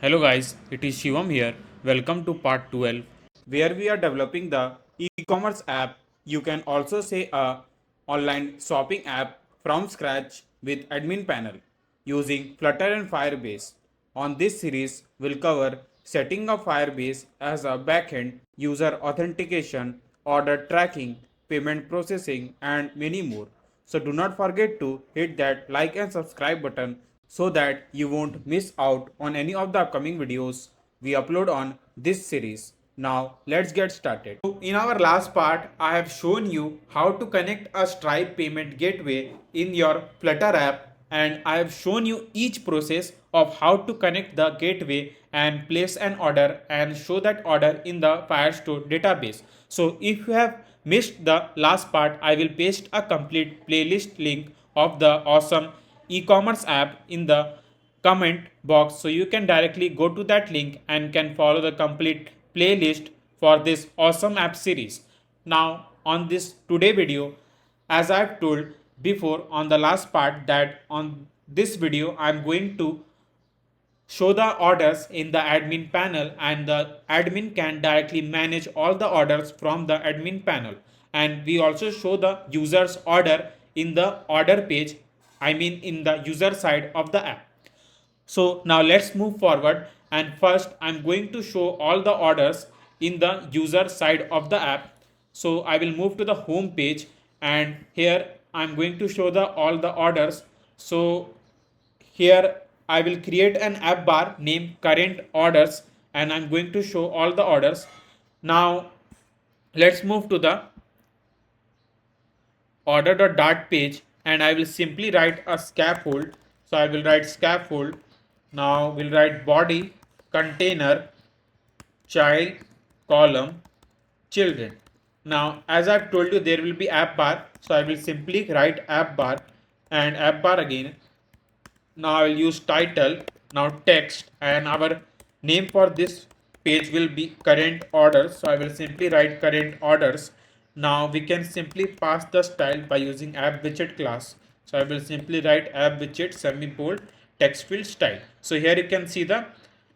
Hello guys, it is Shivam here. Welcome to part 12 where we are developing the e-commerce app. You can also say a online shopping app from scratch with admin panel using Flutter and Firebase. On this series, we'll cover setting up Firebase as a backend, user authentication, order tracking, payment processing, and many more. So do not forget to hit that like and subscribe button so that you won't miss out on any of the upcoming videos we upload on this series. Now let's get started. So in our last part, I have shown you how to connect a Stripe payment gateway in your Flutter app, and I have shown you each process of how to connect the gateway and place an order and show that order in the Firestore database. So if you have missed the last part, I will paste a complete playlist link of the awesome e-commerce app in the comment box, so you can directly go to that link and can follow the complete playlist for this awesome app series. Now on this today video, as I've told before on the last part, that on this video I'm going to show the orders in the admin panel, and the admin can directly manage all the orders from the admin panel. And we also show the user's order in the order page, I mean in the user side of the app. So now let's move forward, and first I'm going to show all the orders in the user side of the app. So I will move to the home page, and here I'm going to show the all the orders. So here I will create an app bar named current orders, and I'm going to show all the orders. Now let's move to the order.dart page, and I will simply write a scaffold. So I will write scaffold. Now we'll write body container child column children. Now as I've told you, there will be app bar, so I will simply write app bar and app bar again. Now I will use title, now text, and our name for this page will be current orders, so I will simply write current orders. Now we can simply pass the style by using app widget class, so I will simply write app widget semi-bold text field style. So here you can see the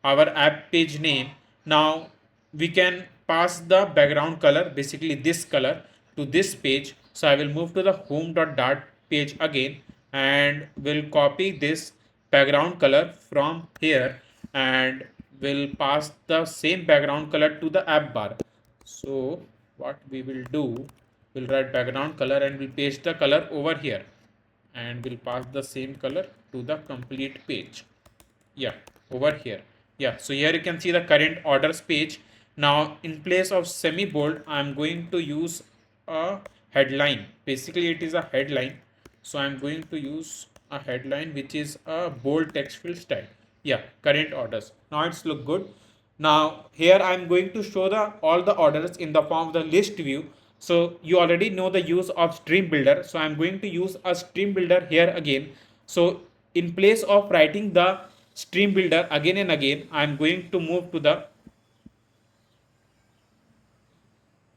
our app page name. Now we can pass the background color, basically this color, to this page. So I will move to the home.dart page again, and will copy this background color from here, and will pass the same background color to the app bar. So what we will do, we'll write background color and we'll paste the color over here, and we'll pass the same color to the complete page. Yeah, over here. Yeah, so here you can see the current orders page. Now in place of semi bold, I'm going to use a headline. Basically it is a headline, so I'm going to use a headline which is a bold text field style. Yeah, current orders. Now it's look good. Now here I'm going to show the all the orders in the form of the list view. So you already know the use of stream builder, so I'm going to use a stream builder here again. So in place of writing the stream builder again and again, I'm going to move to the,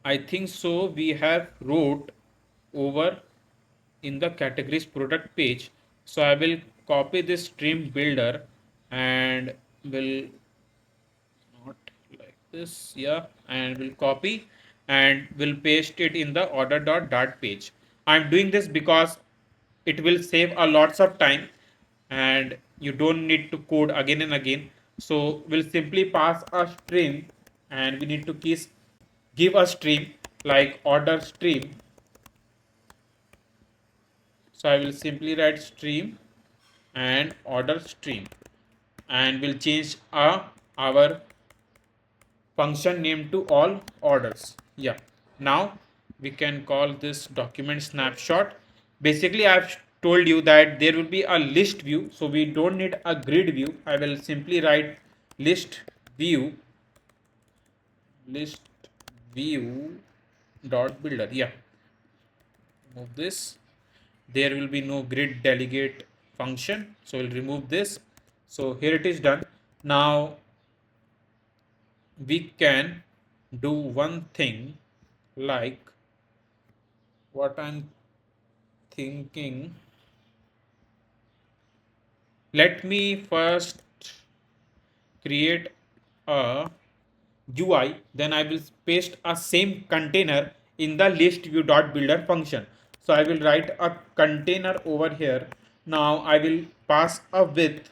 I think so we have wrote over in the categories product page. So I will copy this stream builder and will not like this, yeah, and will copy and will paste it in the order.dart page. I'm doing this because it will save a lots of time and you don't need to code again and again. So we'll simply pass a string, and we need to give a stream like order stream. So I will simply write stream and order stream, and we'll change our function name to all orders. Yeah, now we can call this document snapshot. Basically I've told you that there will be a list view, so we don't need a grid view. I will simply write list view, list view dot builder. Yeah, remove this. There will be no grid delegate function, so we'll remove this. So here it is done. Now we can do one thing, like what I'm thinking. Let me first create a UI, then I will paste a same container in the list view dot builder function. So I will write a container over here. Now I will pass a width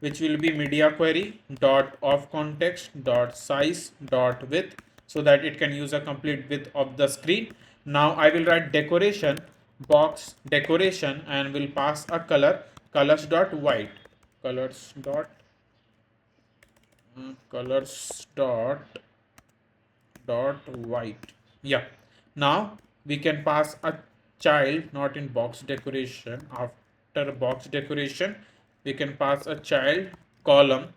which will be media query dot of context dot size dot width, so that it can use a complete width of the screen. Now I will write decoration box decoration and will pass a colors dot white colors dot colors dot white. Yeah, now we can pass a child, not in box decoration. After box decoration we can pass a child column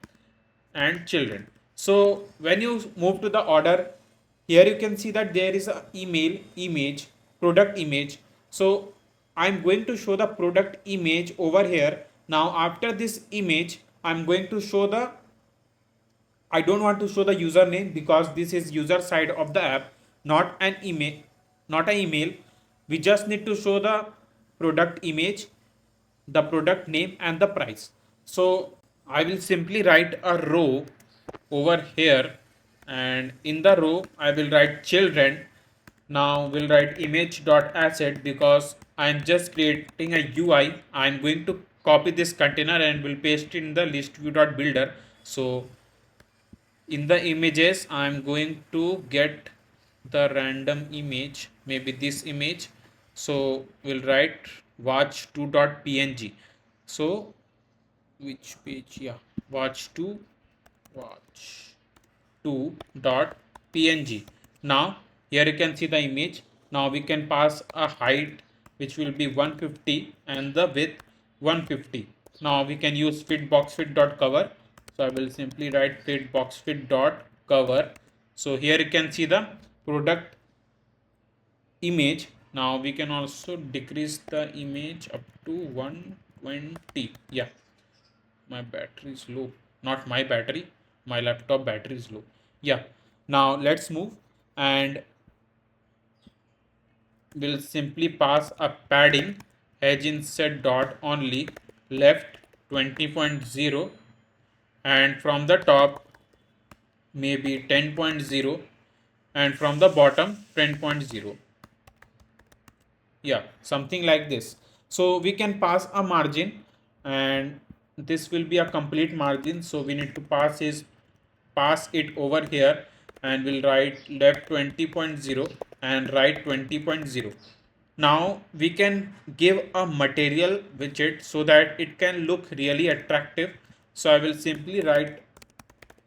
and children. So when you move to the order, here you can see that there is a email image, product image. So I'm going to show the product image over here. Now after this image I'm going to show the, I don't want to show the username because this is user side of the app, not an email, not an email. We just need to show the product image, the product name and the price. So I will simply write a row over here, and in the row I will write children. Now we'll write image dot asset because I'm just creating a UI. I'm going to copy this container and will paste it in the list view dot builder. So in the images I'm going to get the random image, maybe this image. So we'll write watch2.png. So which page? Yeah, watch2 watch2.png. Now here you can see the image. Now we can pass a height which will be 150 and the width 150. Now we can use fit box fit dot cover. So I will simply write fit box fit dot cover. So here you can see the product image. Now we can also decrease the image up to 120. Yeah, my battery is low, not my battery, my laptop battery is low. Yeah, now let's move and we'll simply pass a padding edge inset dot only left 20.0 and from the top maybe 10.0 and from the bottom 10.0. Yeah, something like this. So we can pass a margin and this will be a complete margin. So we need to pass it over here and we'll write left 20.0 and right 20.0. Now we can give a material widget so that it can look really attractive. So I will simply write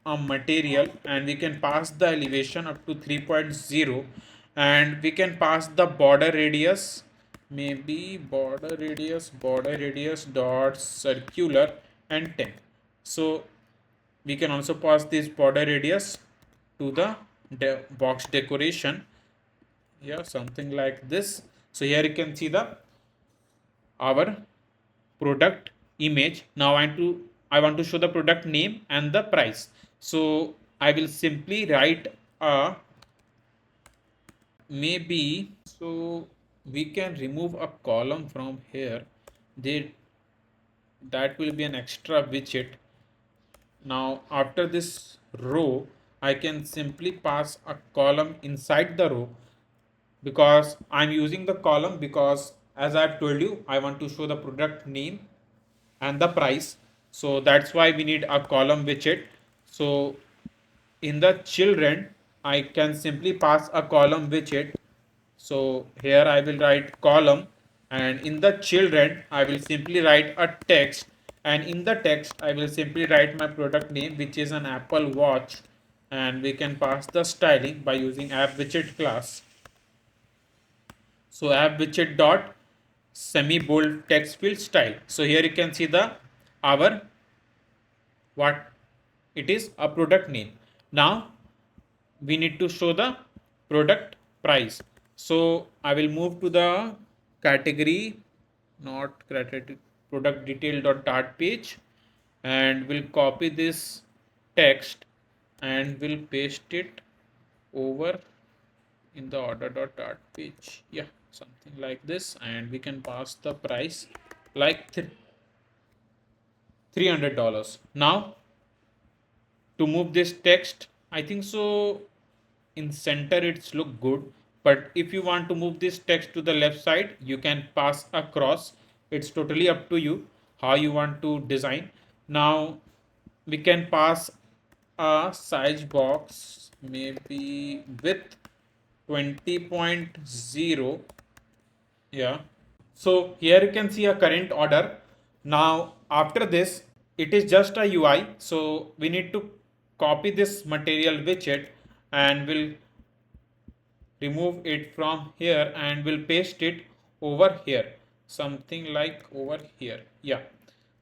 a material and we can pass the elevation up to 3.0 and we can pass the border radius, maybe border radius dot circular and 10. So we can also pass this border radius to the box decoration. Yeah, something like this. So here you can see the our product image. Now I want to show the product name and the price. So I will simply write a maybe, so we can remove a column from here. They, that will be an extra widget. Now after this row I can simply pass a column inside the row because I'm using the column because as I've told you I want to show the product name and the price. So that's why we need a column widget. So in the children I can simply pass a column widget. So here I will write column and in the children I will simply write a text and in the text I will simply write my product name which is an Apple Watch and we can pass the styling by using app widget class. So app widget dot semi bold text field style. So here you can see the our what it is, a product name. Now we need to show the product price. So I will move to the category, not category, product detail dot dart page and we'll copy this text and we'll paste it over in the order dot dart page. Yeah, something like this and we can pass the price like $300. Now to move this text, I think so in center it's look good, but if you want to move this text to the left side, you can pass across. It's totally up to you how you want to design. Now we can pass a size box maybe with 20.0. Yeah, so here you can see a current order. Now after this, it is just a UI. So we need to copy this material widget and we'll remove it from here and we'll paste it over here. Something like over here. Yeah.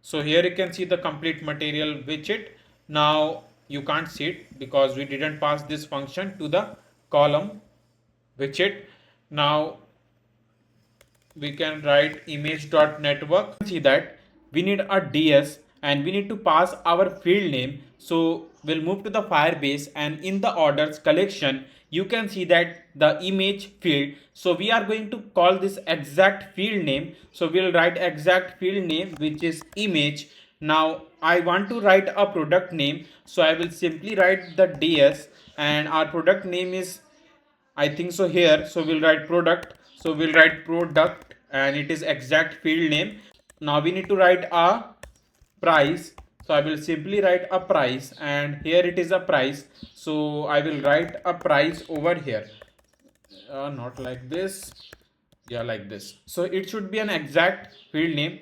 So here you can see the complete material widget. Now you can't see it because we didn't pass this function to the column widget. Now we can write image.network. See that we need a ds and we need to pass our field name. So we'll move to the Firebase and in the orders collection you can see that the image field. So we are going to call this exact field name. So we'll write exact field name which is image. Now I want to write a product name, so I will simply write the ds and our product name is, I think so here. So we'll write product. So we'll write product and it is exact field name. Now we need to write a price. So I will simply write a price and here it is a price. So I will write a price over here. Not like this. Yeah, like this. So it should be an exact field name.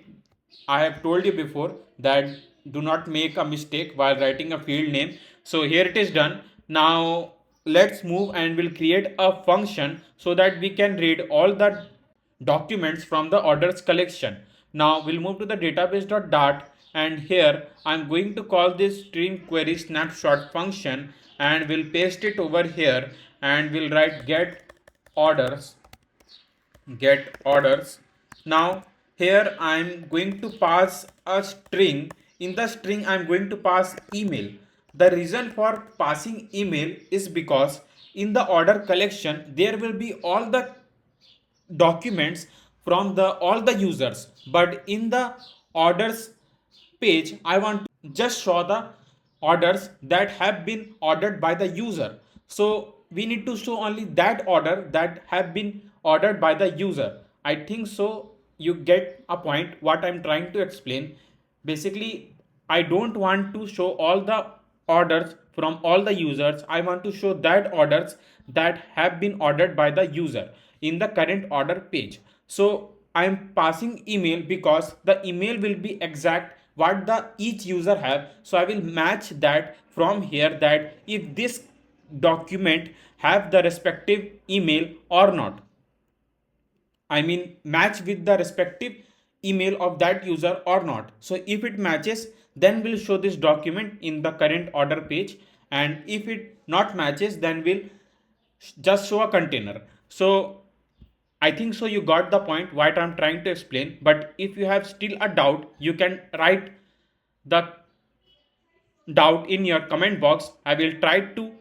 I have told you before that do not make a mistake while writing a field name. So here it is done. Now let's move and we'll create a function so that we can read all the documents from the orders collection. Now we'll move to the database.dart and here I'm going to call this string query snapshot function and we'll paste it over here and we'll write orders get orders. Now here I'm going to pass a string. In the string I'm going to pass email. The reason for passing email is because in the order collection there will be all the documents from the all the users, but in the orders page I want to just show the orders that have been ordered by the user. So we need to show only that order that have been ordered by the user. I think so you get a point what I'm trying to explain. Basically I don't want to show all the orders from all the users. I want to show that orders that have been ordered by the user in the current order page. So I am passing email because the email will be exact what the each user have. So I will match that from here that if this document have the respective email or not. I mean match with the respective email of that user or not. So if it matches, then we'll show this document in the current order page, and if it not matches, then we'll just show a container. So I think so you got the point what I'm trying to explain. But if you have still a doubt, you can write the doubt in your comment box. I will try to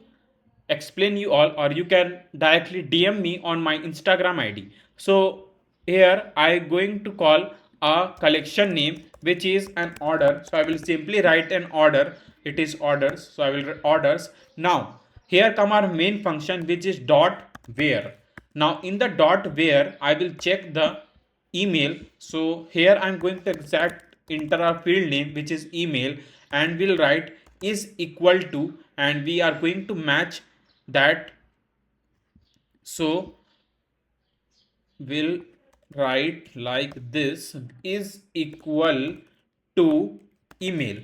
explain you all, or you can directly DM me on my Instagram ID. So here I going to call a collection name which is an order. So I will simply write an order. It is orders. So I will write orders. Now here come our main function which is dot where. Now in the dot where I will check the email. So here I'm going to exact enter a field name which is email and we'll write is equal to, and we are going to match that. So we'll write like this is equal to email.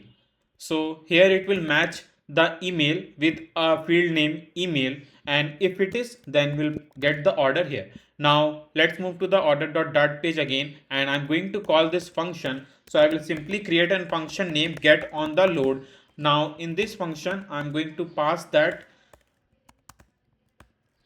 So here it will match the email with a field name email, and if it is, then we'll get the order here. Now let's move to the order.dart page again, and I'm going to call this function. So I will simply create a function name get on the load. Now in this function I'm going to pass that.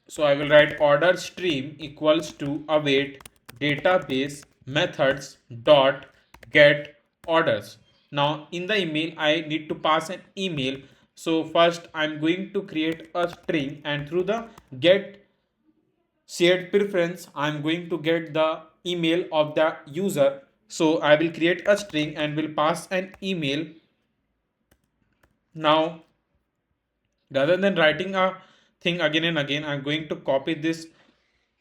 So I will write order stream equals to await database methods dot get orders. Now in the email I need to pass an email. So first I'm going to create a string, and through the get shared preference I'm going to get the email of the user. So I will create a string and will pass an email. Now Rather than writing a thing again and again, I'm going to copy this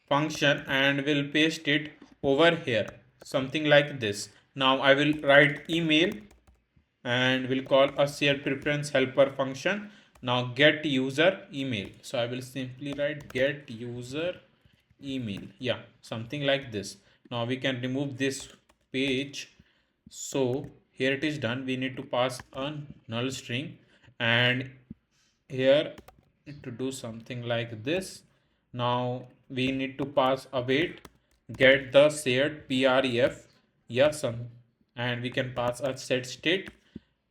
function and will paste it over here, something like this. Now I will write email and we'll call a share preference helper function. Now get user email. So I will simply write get user email. Yeah, something like this. Now we can remove this page. So here it is done. We need to pass a null string, and here to do something like this. Now we need to pass await get the shared pref, yes, and we can pass a set state.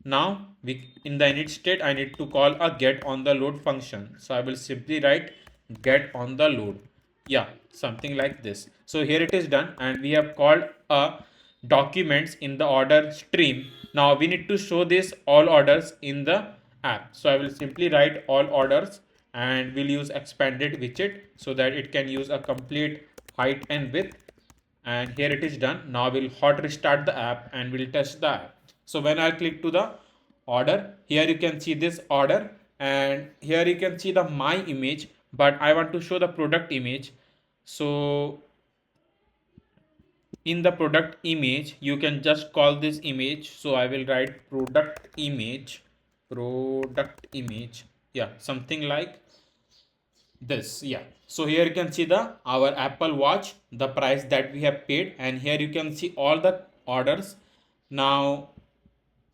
Now we in the init state I need to call a get on the load function, so I will simply write get on the load. Yeah, something like this. So here it is done, and we have called a documents in the order stream. Now we need to show this all orders in the app, so I will simply write all orders and we'll use expanded widget so that it can use a complete height and width. And here it is done. Now we'll hot restart the app and we'll test the app. So when I click to the order, here you can see this order, and here you can see the my image, but I want to show the product image. So in the product image you can just call this image, so I will write product image, yeah, something like this. Yeah, so here you can see the our Apple Watch, the price that we have paid, and here you can see all the orders. Now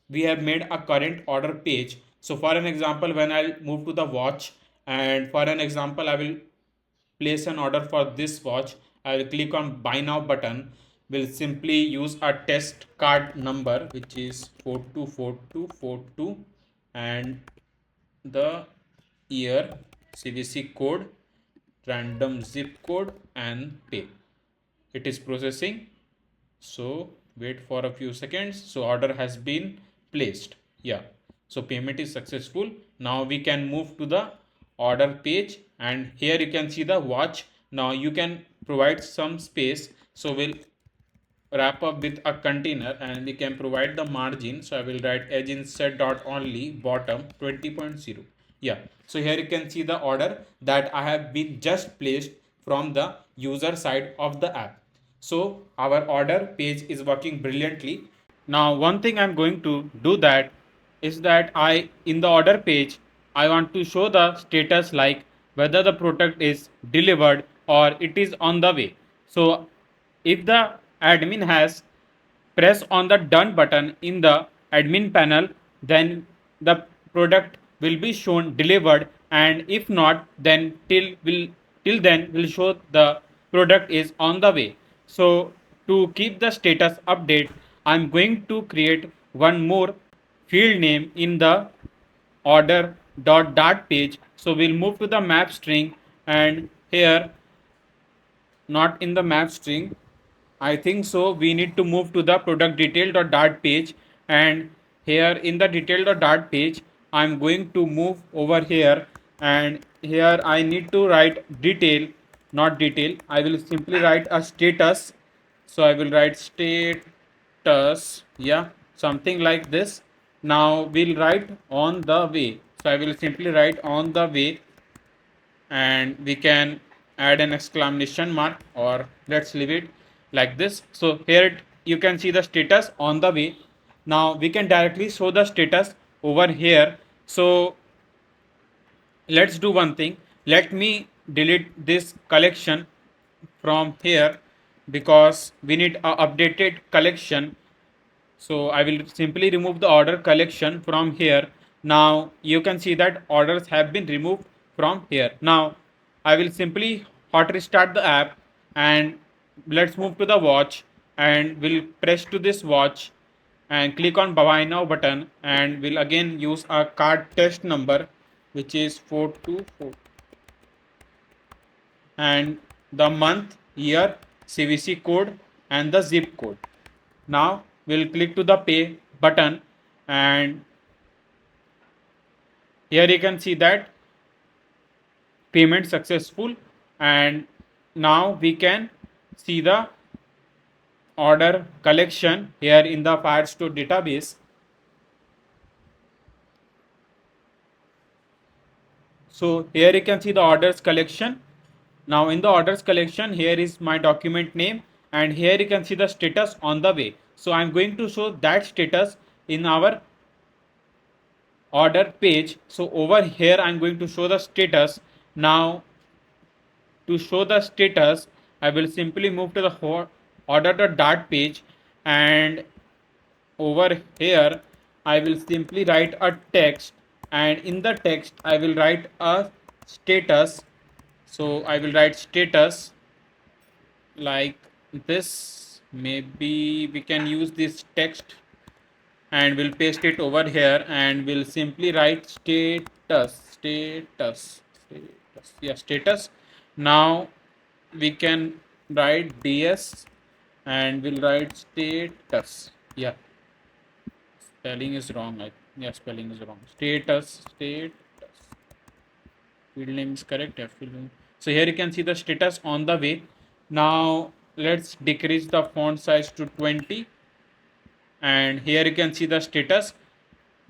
we have made a current order page. So for an example, when I'll move to the watch, and for an example I will place an order for this watch, I will click on buy now button. Will simply use a test card number, which is 424242, and the year, CVC code, random zip code, and pay. It is processing, so wait for a few seconds. So order has been placed. Yeah, so payment is successful. Now we can move to the order page, and here you can see the watch. Now you can provide some space, so we'll wrap up with a container and we can provide the margin. So I will write edge insert dot only bottom 20.0. Yeah, so here you can see the order that I have been just placed from the user side of the app. So our order page is working brilliantly. Now one thing I'm going to do that is that I in the order page I want to show the status, like whether the product is delivered or it is on the way. So if the admin has press on the done button in the admin panel, then the product will be shown delivered, and if not, then till then will show the product is on the way. So to keep the status update, I'm going to create one more field name in the order.dart page. So we'll move to the map string, and here, not in the map string, I think so, we need to move to the product detail.dart page, and here in the detail.dart page I'm going to move over here, and here I need to write detail, not detail. I will simply write a status. So I will write status, yeah, something like this. Now we'll write on the way. So I will simply write on the way, and we can add an exclamation mark, or let's leave it like this. So here you can see the status on the way. Now we can directly show the status over here. So let's do one thing. Let me delete this collection from here, because we need a updated collection. So I will simply remove the order collection from here. Now you can see that orders have been removed from here. Now I will simply hot restart the app, and let's move to the watch, and we'll press to this watch and click on buy now button, and we'll again use a card test number, which is 424, and the month, year, CVC code, and the zip code. Now we'll click to the pay button, and here you can see that payment successful, and now we can see the order collection here in the Firestore database. So here you can see the orders collection. Now in the orders collection, here is my document name, and here you can see the status on the way. So I'm going to show that status in our order page. So over here I'm going to show the status. Now to show the status, I will simply move to the order.dart page, and over here I will simply write a text, and in the text I will write a status. So I will write status like this. Maybe we can use this text and we'll paste it over here, and we'll simply write status, yeah, status. Now we can write ds, and we'll write status. Yeah, spelling is wrong. Yeah, spelling is wrong. Status. Field name is correct. Yeah, field name. So here you can see the status on the way. Now let's decrease the font size to 20, and here you can see the status.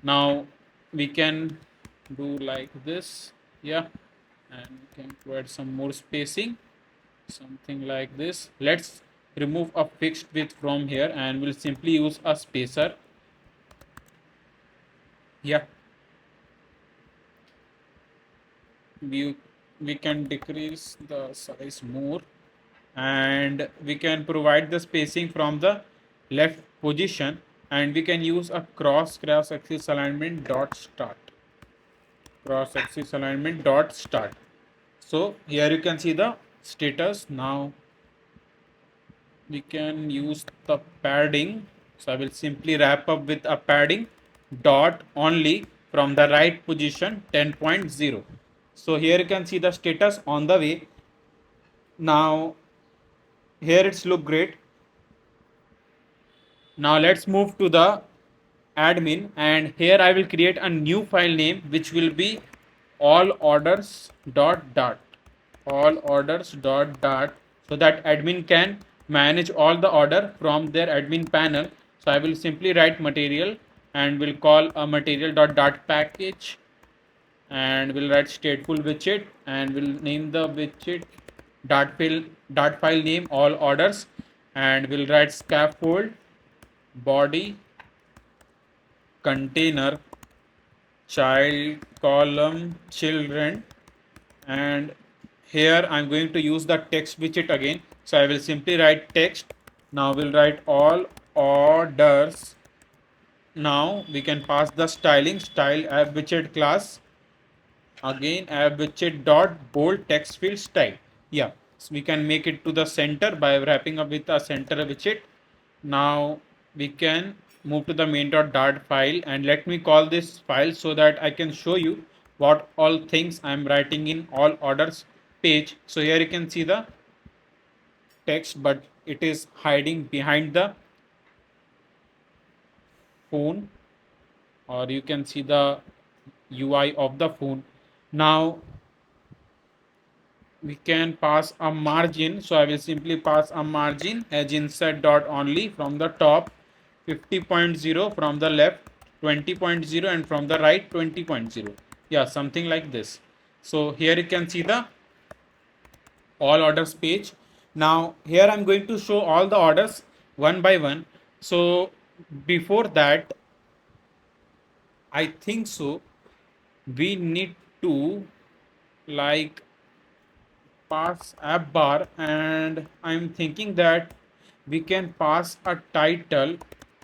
Now we can do like this. Yeah, and we can provide some more spacing, something like this. Let's remove a fixed width from here, and we'll simply use a spacer. Yeah, we we can decrease the size more, and we can provide the spacing from the left position, and we can use a cross axis alignment dot start. So here you can see the status. Now we can use the padding. So I will simply wrap up with a padding dot only from the right position 10.0. So here you can see the status on the way. Now here it's look great. Now let's move to the admin, and here I will create a new file name which will be all orders dot dart so that admin can manage all the order from their admin panel. So I will simply write material, and will call a material dot dart package, and we'll write stateful widget, and we'll name the widget dart file name all orders, and we'll write scaffold body container child column children, and here I'm going to use the text widget again. So I will simply write text. Now we'll write all orders. Now we can pass the styling style app widget class. Again app widget dot bold text field style. Yeah, so we can make it to the center by wrapping up with a center widget. Now we can move to the main.dart file, and let me call this file so that I can show you what all things I'm writing in all orders page. So here you can see the text, but it is hiding behind the phone, or you can see the UI of the phone. Now we can pass a margin. So I will simply pass a margin as insert dot only from the top 50.0, from the left 20.0, and from the right 20.0. Yeah, something like this. So here you can see the all orders page. Now here I'm going to show all the orders one by one. So before that, I think so we need to like pass app bar, and I'm thinking that we can pass a title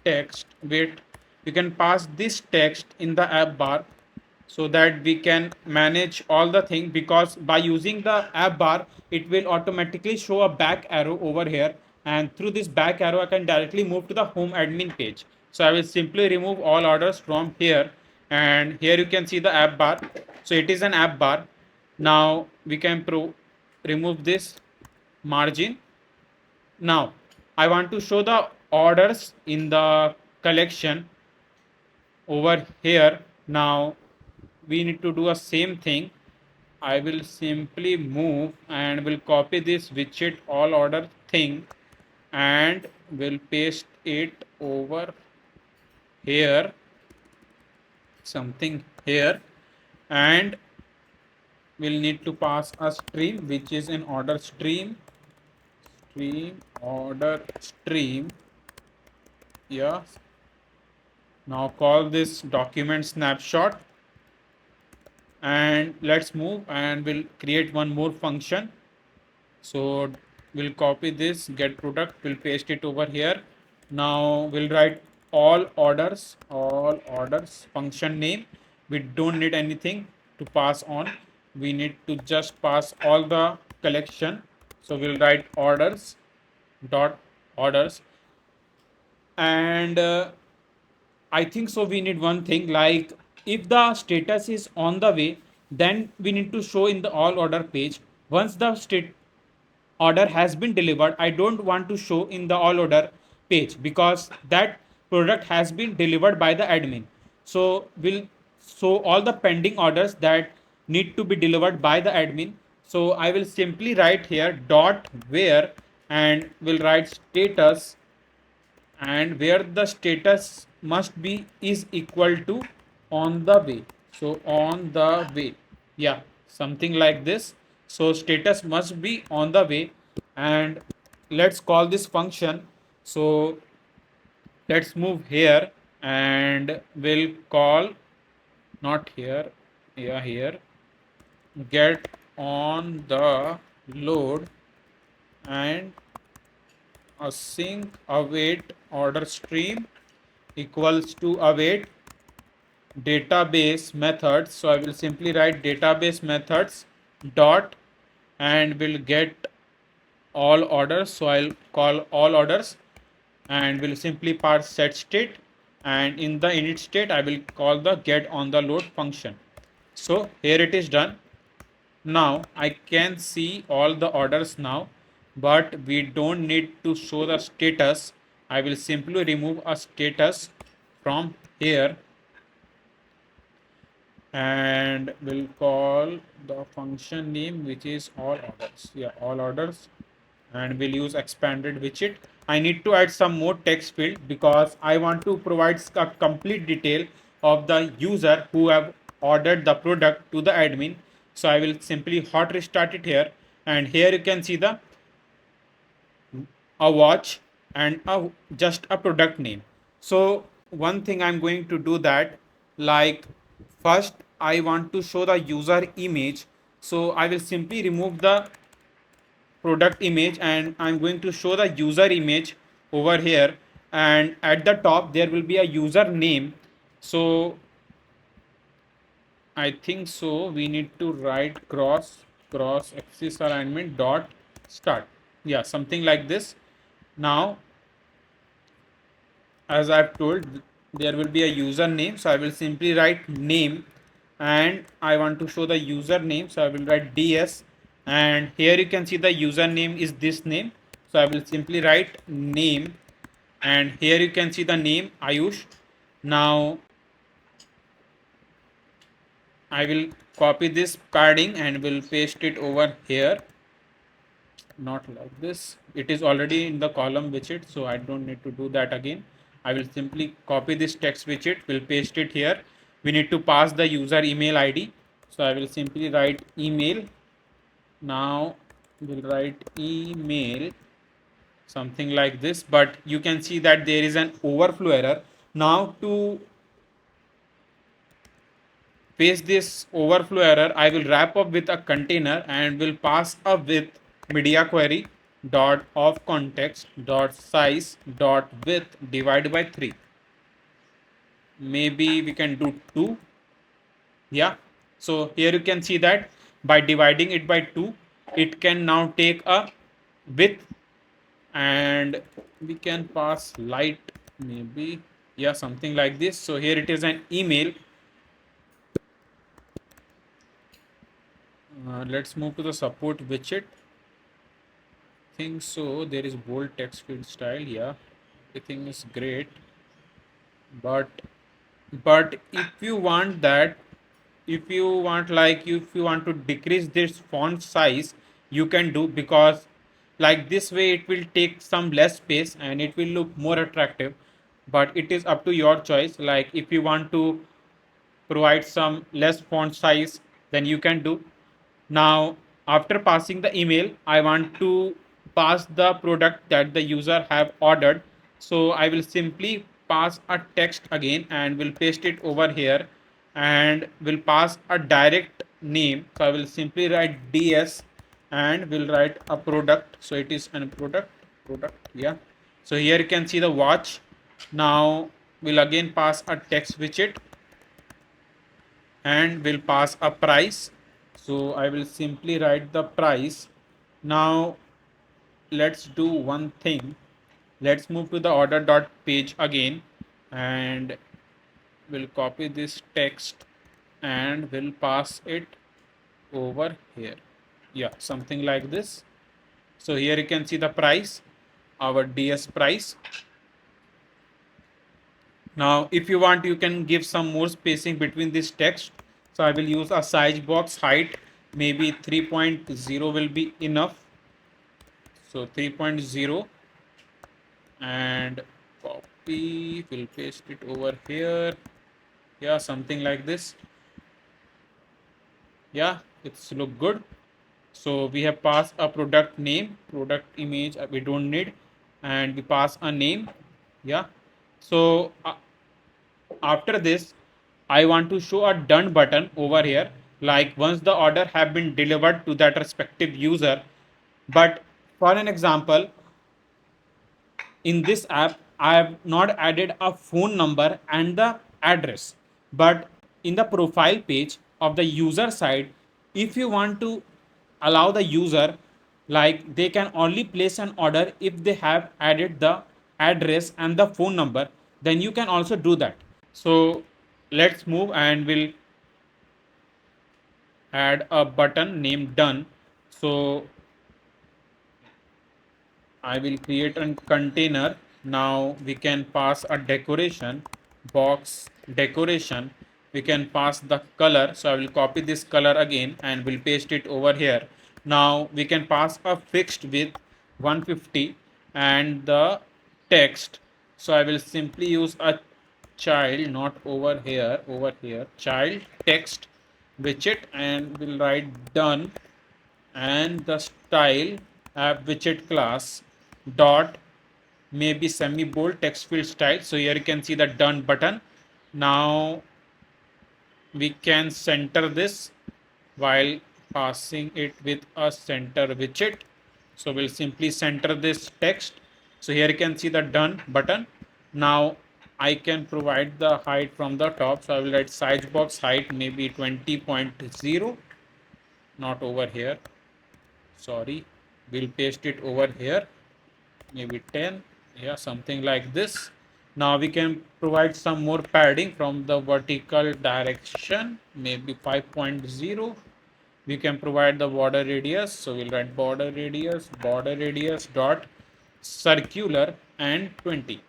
text. Wait, we can pass this text in the app bar so that we can manage all the thing, because by using the app bar it will automatically show a back arrow over here, and through this back arrow I can directly move to the home admin page. So I will simply remove all orders from here, and here you can see the app bar. So it is an app bar. Now we can remove this margin. Now I want to show the orders in the collection over here. Now we need to do a same thing. I will simply move and will copy this widget all order thing, and will paste it over here, something here, and we'll need to pass a stream which is an order stream. Yeah, now call this document snapshot, and let's move and we'll create one more function. So we'll copy this get product, we'll paste it over here. Now we'll write all orders function name. We don't need anything to pass on, we need to just pass all the collection. So we'll write orders, and I think so. We need one thing like if the status is on the way, then we need to show in the all order page. Once the state order has been delivered, I don't want to show in the all order page because that product has been delivered by the admin. So we'll show all the pending orders that need to be delivered by the admin. So I will simply write here dot where, and will write status, and where the status must be is equal to on the way. So on the way, yeah, something like this. So status must be on the way, and let's call this function. So let's move here, and we'll call, not here, yeah, here, get on the load, and async await order stream equals to await database methods. So I will simply write database methods dot, and will get all orders. So I'll call all orders, and will simply pass set state, and in the init state I will call the get on the load function. So here it is done. Now I can see all the orders now, but we don't need to show the status. I will simply remove a status from here, and we'll call the function name which is all orders. Yeah, all orders, and we'll use expanded widget. I need to add some more text field because I want to provide a complete detail of the user who have ordered the product to the admin. So I will simply hot restart it here, and here you can see the a watch and just a product name. So one thing I'm going to do that, like first I want to show the user image. So I will simply remove the product image, and I'm going to show the user image over here, and at the top there will be a user name. So I think so we need to write cross axis alignment dot start, yeah, something like this. Now as I've told, there will be a username, so I will simply write name, and I want to show the username, so I will write ds, and here you can see the username is this name, so I will simply write name, and here you can see the name Ayush. Now I will copy this padding and will paste it over here, not like this, it is already in the column widget, so I don't need to do that again. I will simply copy this text widget, will paste it here. We need to pass the user email ID, so I will simply write email. Now we'll write email, something like this, but you can see that there is an overflow error. Now to paste this overflow error, I will wrap up with a container and will pass a with media query dot of context dot size dot width divided by 3. Maybe we can do 2. Yeah, so here you can see that by dividing it by 2, it can now take a width, and we can pass light, maybe, yeah, something like this. So here it is an email. Let's move to the support widget. Think so there is bold text field style, yeah, everything is great, but if you want that, if you want, like if you want to decrease this font size, you can do, because like this way it will take some less space and it will look more attractive, but it is up to your choice. Like if you want to provide some less font size, then you can do. Now, after passing the email, I want to pass the product that the user have ordered. So I will simply pass a text again and will paste it over here and will pass a direct name. So I will simply write DS and will write a product. So it is a product. Yeah. So here you can see the watch. Now we'll again pass a text widget and will pass a price. So I will simply write the price. Now let's do one thing. Let's move to the order dot page again and we'll copy this text and we'll pass it over here. Yeah, something like this. So here you can see the price, our DS price. Now, if you want, you can give some more spacing between this text. So I will use a size box height, maybe 3.0 will be enough. So 3.0 and copy, we'll paste it over here. Yeah, something like this. Yeah, it's look good. So we have passed a product name, product image we don't need, and we pass a name. Yeah. So after this, I want to show a done button over here. Like once the order have been delivered to that respective user. But for an example, in this app, I have not added a phone number and the address. But in the profile page of the user side, if you want to allow the user, like they can only place an order if they have added the address and the phone number, then you can also do that. So let's move and we'll add a button named done. So I will create a container. Now we can pass a decoration box decoration. We can pass the color. So I will copy this color again and will paste it over here. Now we can pass a fixed width 150 and the text. So I will simply use a child, not over here, child text widget and will write done and the style app widget class dot maybe semi bold text field style. So here you can see the done button. Now we can center this while passing it with a center widget. So we'll simply center this text. So here you can see the done button. Now I can provide the height from the top. So I will write size box height maybe 20.0, not over here. Sorry, we'll paste it over here, maybe 10. Yeah, something like this. Now we can provide some more padding from the vertical direction, maybe 5.0. We can provide the border radius. So we'll write border radius dot circular and 20.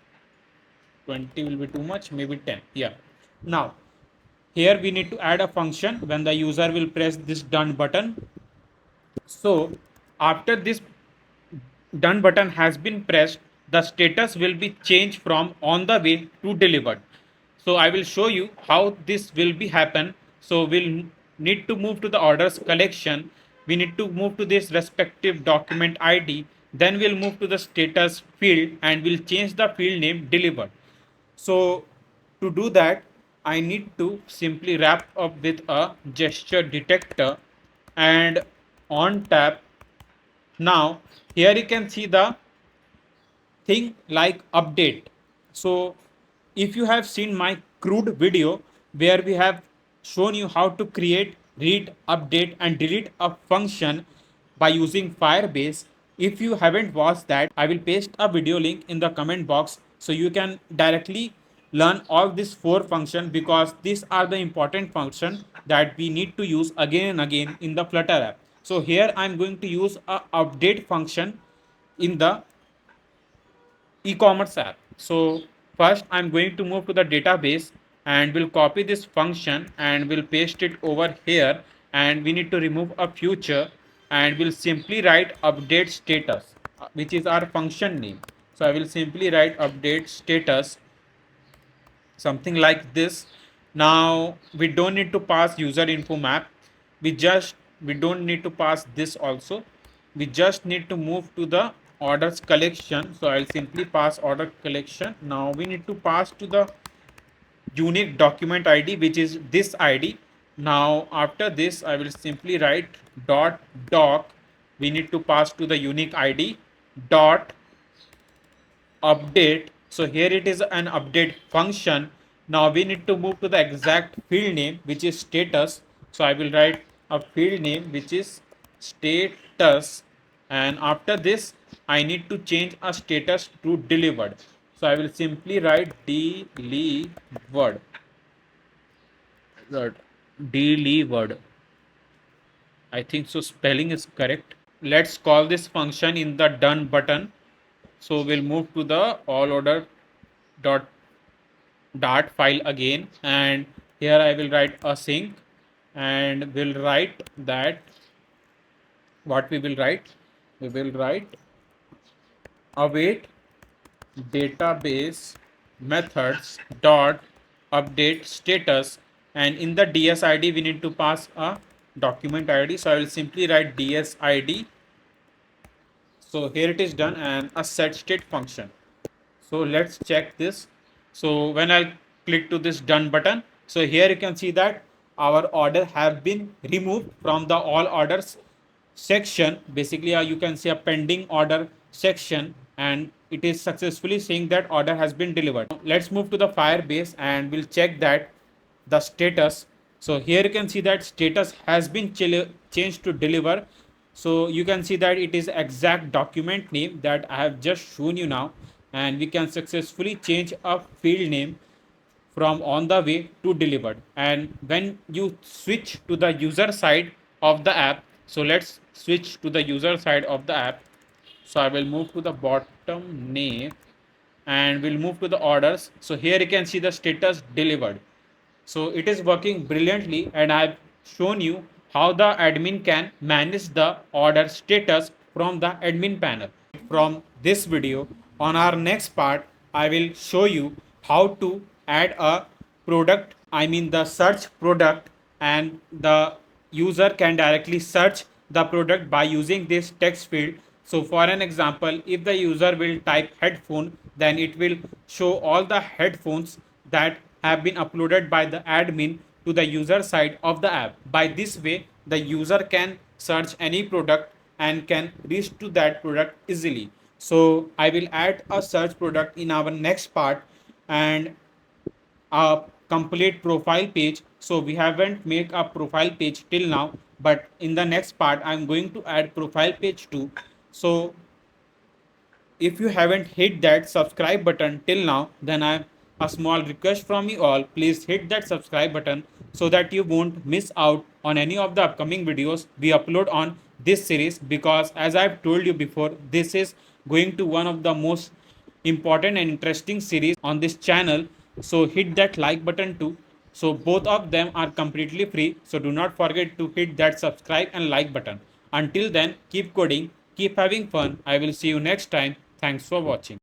20 will be too much, maybe 10. Yeah. Now here we need to add a function when the user will press this done button. So after this done button has been pressed, the status will be changed from on the way to delivered. So I will show you how this will be happen. So we'll need to move to the orders collection. We need to move to this respective document ID. Then we'll move to the status field and we'll change the field name delivered. So to do that, I need to simply wrap up with a gesture detector and on tap. Now here you can see the thing like update. So if you have seen my crude video where we have shown you how to create, read, update and delete a function by using Firebase, if you haven't watched that, I will paste a video link in the comment box so you can directly learn all these four functions, because these are the important functions that we need to use again and again in the Flutter app. So here I'm going to use a update function in the e-commerce app. So first I'm going to move to the database and we'll copy this function and we'll paste it over here, and we need to remove a future and we'll simply write update status, which is our function name. So I will simply write update status, something like this. Now we don't need to pass user info map. We just we don't need to pass this also. We just need to move to the orders collection. So I'll simply pass order collection. Now we need to pass to the unique document ID, which is this ID. Now after this I will simply write dot doc. We need to pass to the unique ID dot update. So here it is an update function. Now we need to move to the exact field name, which is status. So I will write a field name which is status, and after this I need to change a status to delivered. So I will simply write delivered. Delivered. I think so spelling is correct. Let's call this function in the done button. So we'll move to the all order dot dart file again, and here I will write async, and we'll write that what we will write await database methods dot update status, and in the ds id we need to pass a document id. So I will simply write ds id. So here it is done, and a set state function. So let's check this. So when I click to this done button, so here you can see that our order have been removed from the all orders section. Basically you can see a pending order section, and it is successfully saying that order has been delivered. Let's move to the Firebase and we'll check that the status. So here you can see that status has been changed to deliver. So you can see that it is exact document name that I have just shown you now, and we can successfully change a field name from on the way to delivered. And when you switch to the user side of the app, so let's switch to the user side of the app. So I will move to the bottom name and we'll move to the orders. So here you can see the status delivered. So it is working brilliantly, and I've shown you how the admin can manage the order status from the admin panel. From this video, on our next part, I will show you how to add a product, I mean the search product, and the user can directly search the product by using this text field. So for an example, if the user will type headphone, then it will show all the headphones that have been uploaded by the admin to the user side of the app. By this way, the user can search any product and can reach to that product easily. So I will add a search product in our next part, and a complete profile page. So we haven't made a profile page till now, but in the next part I'm going to add profile page too. So if you haven't hit that subscribe button till now, then I have a small request from you all. Please hit that subscribe button so that you won't miss out on any of the upcoming videos we upload on this series, because as I've told you before, this is going to one of the most important and interesting series on this channel. So hit that like button too. So both of them are completely free. So do not forget to hit that subscribe and like button. Until then, keep coding, keep having fun. I will see you next time. Thanks for watching.